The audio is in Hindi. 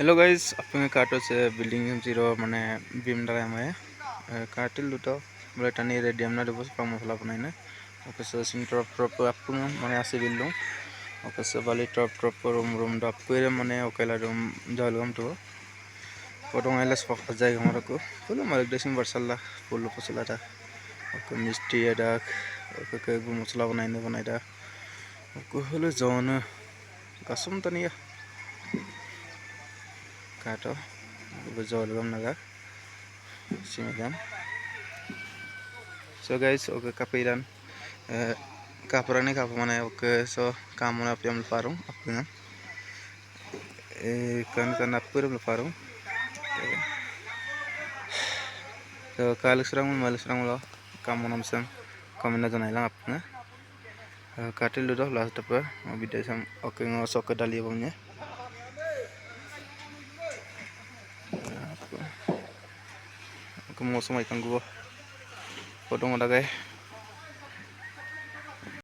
हेलो गाइस अपने काटो से बिल्डिंग जीरो माने बीम डाला हमें काटिल दुटो बोले टानी रेडी हमना देबो पाम मसला बनाइने ओके सो सिन ट्रप आपन माने आसे बिल्डिंग ओके सो बाली ट्रप रूम डप कोइरे माने ओकेला रूम जालगम तो फोटो आइलस पक जाय हमरा को बोलो मालिक देसिंग बरसल्ला बोलो पसला ता ओके मिस्टी एडा ओके के मसला बनाइदा ओके हलो जौन कसम Tania kato betul belum naga sini so guys oke kapiran kapuran ini kapu mana oke so kamu na piam parung apnya kan apur parung so kalis rang lo kamu nam sam kamina janai lang apnya katil dulu last apa bidai sam oke ngosok ke dali bomnya mausom ikan gua potong ada guys